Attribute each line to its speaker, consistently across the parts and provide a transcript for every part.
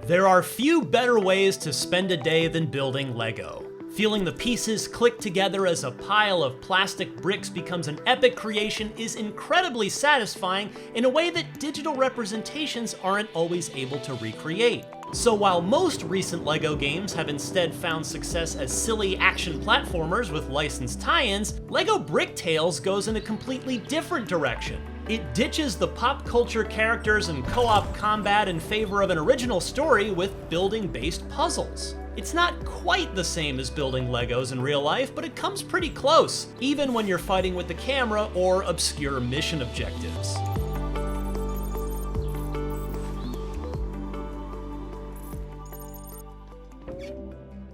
Speaker 1: There are few better ways to spend a day than building Lego. Feeling the pieces click together as a pile of plastic bricks becomes an epic creation is incredibly satisfying in a way that digital representations aren't always able to recreate. So while most recent LEGO games have instead found success as silly action platformers with licensed tie-ins, LEGO Bricktales goes in a completely different direction. It ditches the pop culture characters and co-op combat in favor of an original story with building-based puzzles. It's not quite the same as building Legos in real life, but it comes pretty close, even when you're fighting with the camera or obscure mission objectives.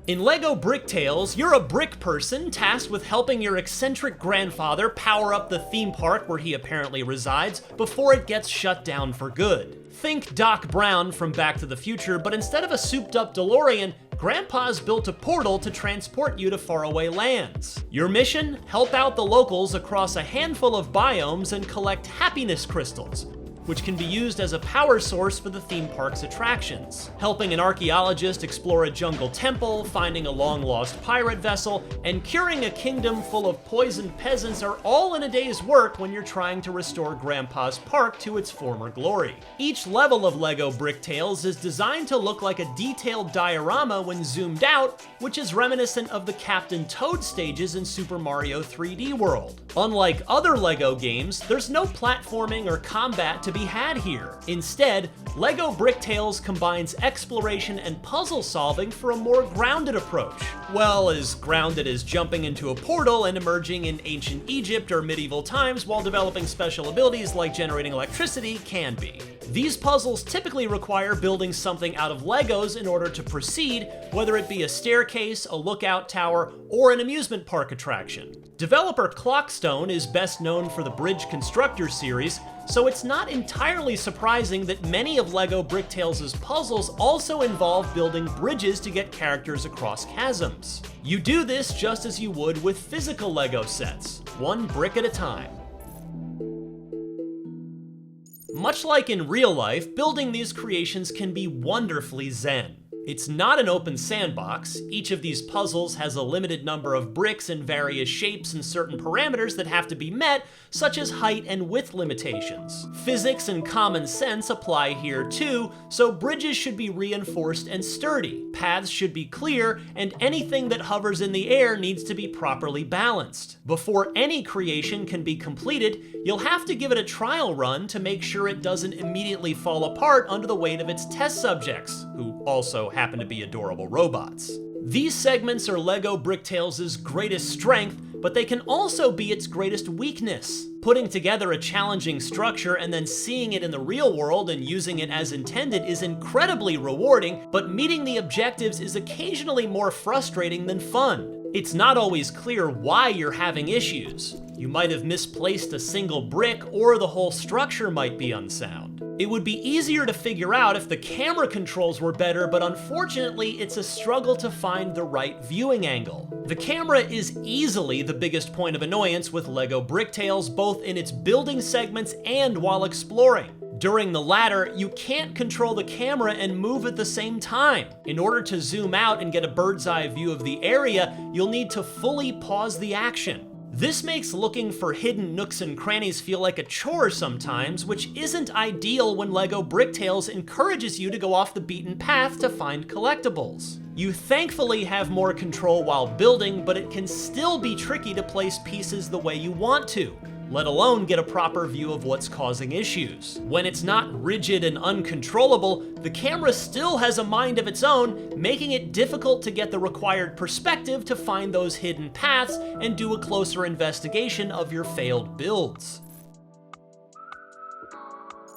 Speaker 1: In LEGO Bricktales, you're a brick person tasked with helping your eccentric grandfather power up the theme park where he apparently resides before it gets shut down for good. Think Doc Brown from Back to the Future, but instead of a souped-up DeLorean, Grandpa's built a portal to transport you to faraway lands. Your mission? Help out the locals across a handful of biomes and collect happiness crystals, which can be used as a power source for the theme park's attractions. Helping an archaeologist explore a jungle temple, finding a long-lost pirate vessel, and curing a kingdom full of poisoned peasants are all in a day's work when you're trying to restore Grandpa's park to its former glory. Each level of LEGO Bricktales is designed to look like a detailed diorama when zoomed out, which is reminiscent of the Captain Toad stages in Super Mario 3D World. Unlike other LEGO games, there's no platforming or combat to be had here. Instead, LEGO Bricktales combines exploration and puzzle solving for a more grounded approach. Well, as grounded as jumping into a portal and emerging in ancient Egypt or medieval times while developing special abilities like generating electricity can be. These puzzles typically require building something out of Legos in order to proceed, whether it be a staircase, a lookout tower, or an amusement park attraction. Developer Clockstone is best known for the Bridge Constructor series, so it's not entirely surprising that many of LEGO Bricktales' puzzles also involve building bridges to get characters across chasms. You do this just as you would with physical LEGO sets, one brick at a time. Much like in real life, building these creations can be wonderfully zen. It's not an open sandbox. Each of these puzzles has a limited number of bricks in various shapes and certain parameters that have to be met, such as height and width limitations. Physics and common sense apply here too, so bridges should be reinforced and sturdy, paths should be clear, and anything that hovers in the air needs to be properly balanced. Before any creation can be completed, you'll have to give it a trial run to make sure it doesn't immediately fall apart under the weight of its test subjects, who also happen to be adorable robots. These segments are LEGO Bricktales' greatest strength, but they can also be its greatest weakness. Putting together a challenging structure and then seeing it in the real world and using it as intended is incredibly rewarding, but meeting the objectives is occasionally more frustrating than fun. It's not always clear why you're having issues. You might have misplaced a single brick, or the whole structure might be unsound. It would be easier to figure out if the camera controls were better, but unfortunately, it's a struggle to find the right viewing angle. The camera is easily the biggest point of annoyance with LEGO Bricktales, both in its building segments and while exploring. During the latter, you can't control the camera and move at the same time. In order to zoom out and get a bird's eye view of the area, you'll need to fully pause the action. This makes looking for hidden nooks and crannies feel like a chore sometimes, which isn't ideal when LEGO Bricktales encourages you to go off the beaten path to find collectibles. You thankfully have more control while building, but it can still be tricky to place pieces the way you want to, let alone get a proper view of what's causing issues. When it's not rigid and uncontrollable, the camera still has a mind of its own, making it difficult to get the required perspective to find those hidden paths and do a closer investigation of your failed builds.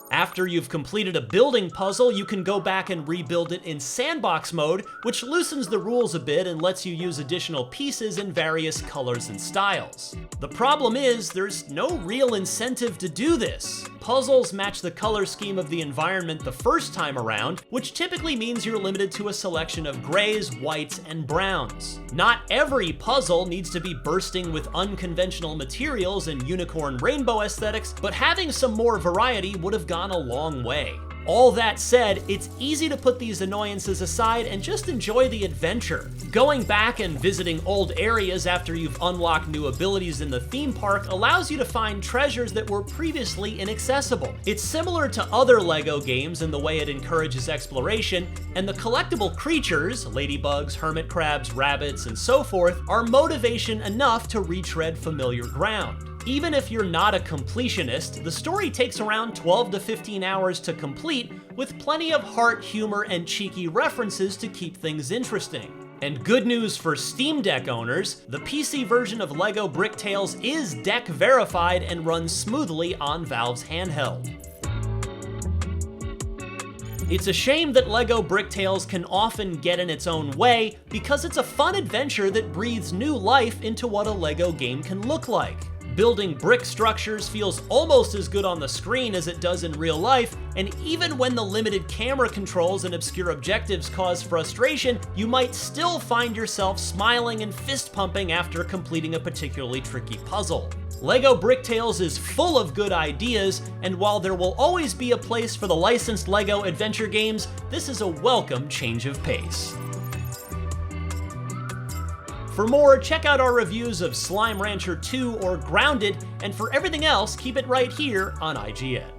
Speaker 1: After you've completed a building puzzle, you can go back and rebuild it in sandbox mode, which loosens the rules a bit and lets you use additional pieces in various colors and styles. The problem is, there's no real incentive to do this. Puzzles match the color scheme of the environment the first time around, which typically means you're limited to a selection of grays, whites, and browns. Not every puzzle needs to be bursting with unconventional materials and unicorn rainbow aesthetics, but having some more variety would have gone a long way. All that said, it's easy to put these annoyances aside and just enjoy the adventure. Going back and visiting old areas after you've unlocked new abilities in the theme park allows you to find treasures that were previously inaccessible. It's similar to other LEGO games in the way it encourages exploration, and the collectible creatures, ladybugs, hermit crabs, rabbits, and so forth, are motivation enough to retread familiar ground. Even if you're not a completionist, the story takes around 12 to 15 hours to complete, with plenty of heart, humor, and cheeky references to keep things interesting. And good news for Steam Deck owners, the PC version of LEGO Bricktales is deck verified and runs smoothly on Valve's handheld. It's a shame that LEGO Bricktales can often get in its own way, because it's a fun adventure that breathes new life into what a LEGO game can look like. Building brick structures feels almost as good on the screen as it does in real life, and even when the limited camera controls and obscure objectives cause frustration, you might still find yourself smiling and fist pumping after completing a particularly tricky puzzle. LEGO Bricktales is full of good ideas, and while there will always be a place for the licensed LEGO adventure games, this is a welcome change of pace. For more, check out our reviews of Slime Rancher 2 or Grounded, and for everything else, keep it right here on IGN.